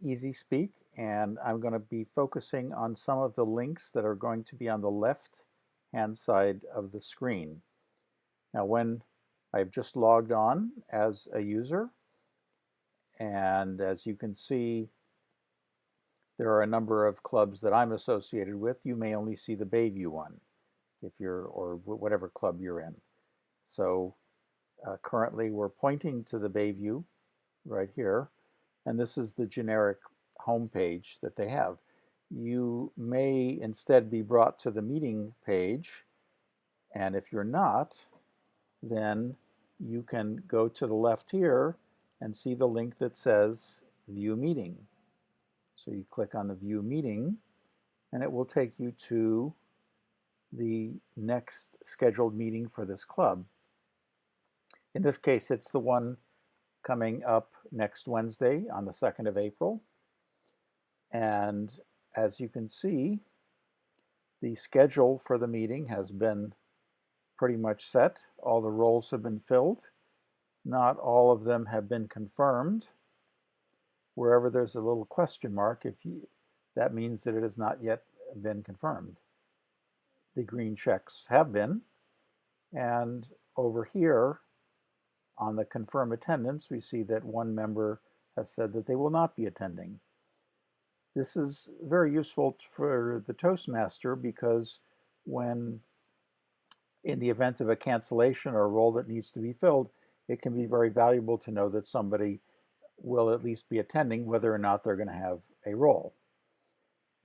Easy Speak, and I'm going to be focusing on some of the links that are going to be on the left hand side of the screen. Now, when I've just logged on as a user, and as you can see, there are a number of clubs that I'm associated with. You may only see the Bayview one if you're, or whatever club you're in. So currently we're pointing to the Bayview right here, and this is the generic homepage that they have. You may instead be brought to the meeting page, and if you're not, then you can go to the left here and see the link that says View Meeting. So you click on the View Meeting, and it will take you to the next scheduled meeting for this club. In this case, it's the one coming up next Wednesday on the 2nd of April. And as you can see, the schedule for the meeting has been pretty much set. All the roles have been filled. Not all of them have been confirmed. Wherever there's a little question mark, that means that it has not yet been confirmed. The green checks have been. And over here on the confirm attendance, we see that one member has said that they will not be attending. This is very useful for the Toastmaster because when, in the event of a cancellation or a role that needs to be filled, it can be very valuable to know that somebody will at least be attending, whether or not they're going to have a role.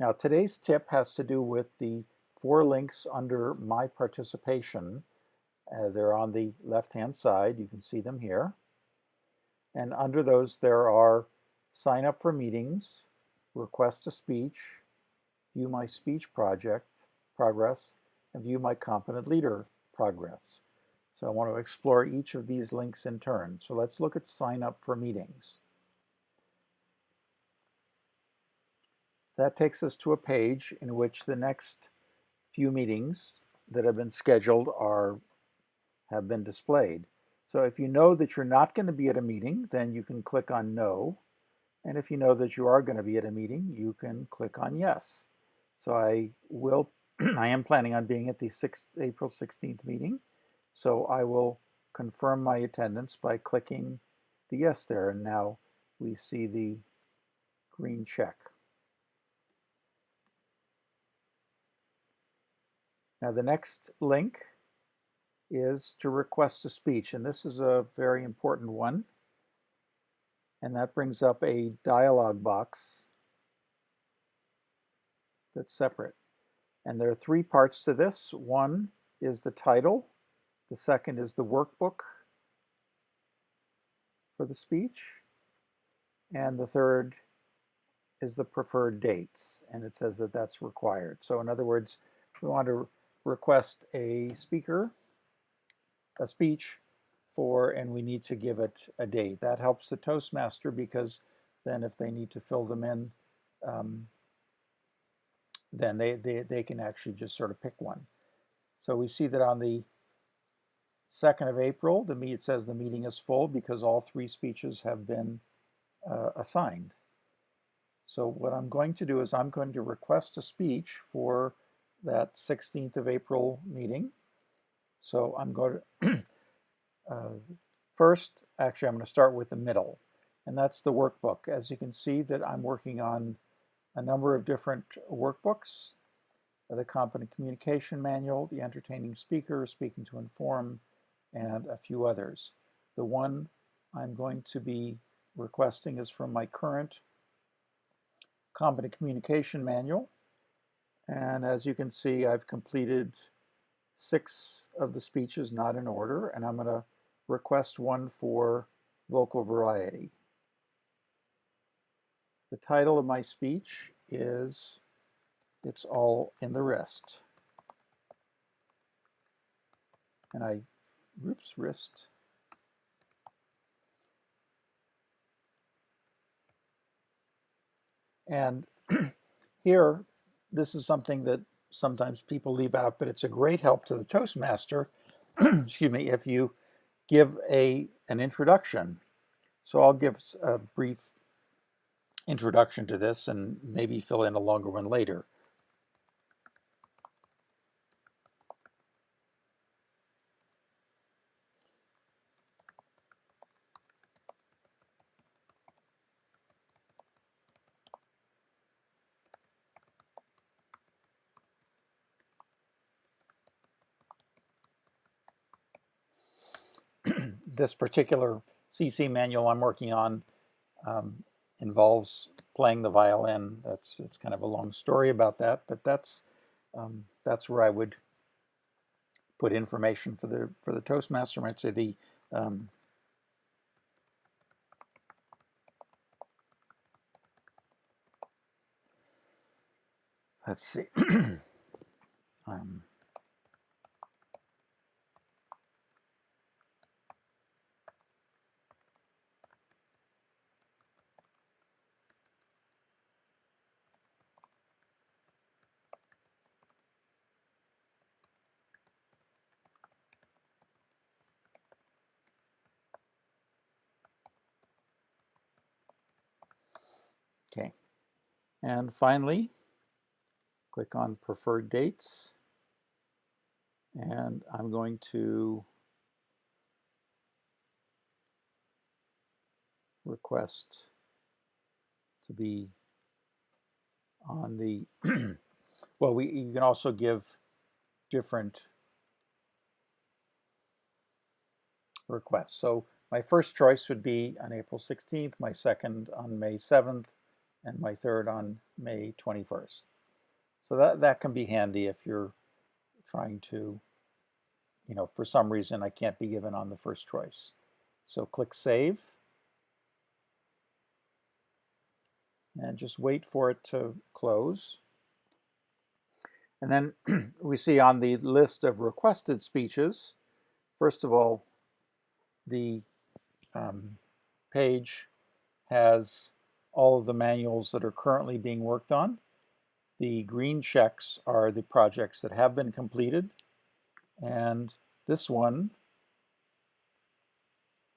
Now, today's tip has to do with the 4 links under My Participation. They're on the left-hand side. You can see them here. And under those, there are Sign Up for Meetings, Request a Speech, View My Speech Progress, and View My Competent Leader Progress. So I want to explore each of these links in turn. So let's look at Sign Up for Meetings. That takes us to a page in which the next few meetings that have been scheduled have been displayed. So if you know that you're not going to be at a meeting, then you can click on No. And if you know that you are going to be at a meeting, you can click on Yes. So I am planning on being at the April 16th meeting. So I will confirm my attendance by clicking the Yes there. And now we see the green check. Now the next link is to request a speech, and this is a very important one. And that brings up a dialog box that's separate. And there are 3 parts to this. One is the title. The second is the workbook for the speech. And the third is the preferred dates. And it says that that's required. So in other words, we want to request a speech and we need to give it a date. That helps the Toastmaster because then if they need to fill them in, then they can actually just sort of pick one. So we see that on the 2nd of April, it says the meeting is full because all 3 speeches have been assigned. So what I'm going to do is I'm going to request a speech for that 16th of April meeting. So I'm going to first, actually, I'm going to start with the middle, and that's the workbook. As you can see that I'm working on a number of different workbooks, the Competent Communication Manual, the Entertaining Speaker, Speaking to Inform, and a few others. The one I'm going to be requesting is from my current Competent Communication Manual, and as you can see, I've completed 6 of the speeches, not in order, and I'm going to request one for vocal variety. The title of my speech is It's All in the Wrist. And wrist. And here, this is something that sometimes people leave out, but it's a great help to the Toastmaster, excuse me, if you give an introduction. So I'll give a brief introduction to this and maybe fill in a longer one later. This particular CC manual I'm working on involves playing the violin. It's kind of a long story about that, but that's where I would put information for the Toastmaster. I might say the let's see. Okay, and finally, click on Preferred Dates, and I'm going to request to be on the well, you can also give different requests. So my first choice would be on April 16th, my second on May 7th, and my third on May 21st. So that can be handy if you're trying to, for some reason I can't be given on the first choice. So click Save, and just wait for it to close. And then we see on the list of requested speeches, first of all, the page has all of the manuals that are currently being worked on. The green checks are the projects that have been completed, and this one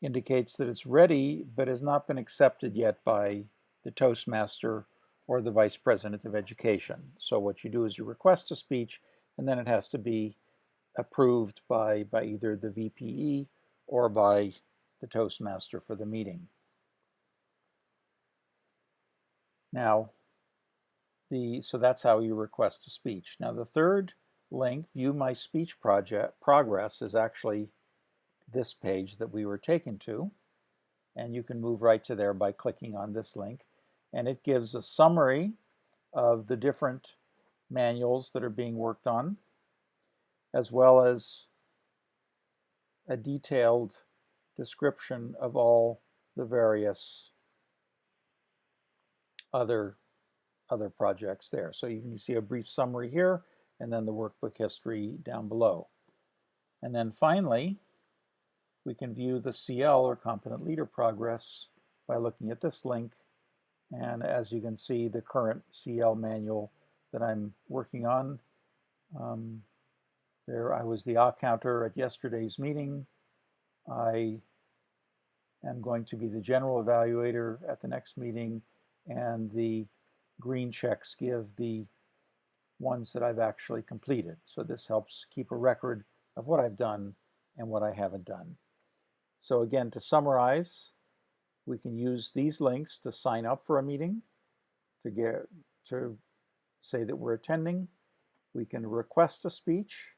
indicates that it's ready but has not been accepted yet by the Toastmaster or the Vice President of Education. So what you do is you request a speech, and then it has to be approved by either the VPE or by the Toastmaster for the meeting. Now, so that's how you request a speech. Now the third link, View My Speech Progress, is actually this page that we were taken to, and you can move right to there by clicking on this link, and it gives a summary of the different manuals that are being worked on, as well as a detailed description of all the various other projects there. So you can see a brief summary here, and then the workbook history down below. And then finally, we can view the CL, or Competent Leader Progress, by looking at this link. And as you can see, the current CL manual that I'm working on, there I was the counter at yesterday's meeting. I am going to be the general evaluator at the next meeting, and the green checks give the ones that I've actually completed. So this helps keep a record of what I've done and what I haven't done. So again, to summarize, we can use these links to sign up for a meeting, to say that we're attending. We can request a speech.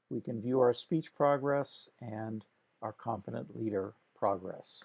We can view our speech progress and our Competent Leader progress.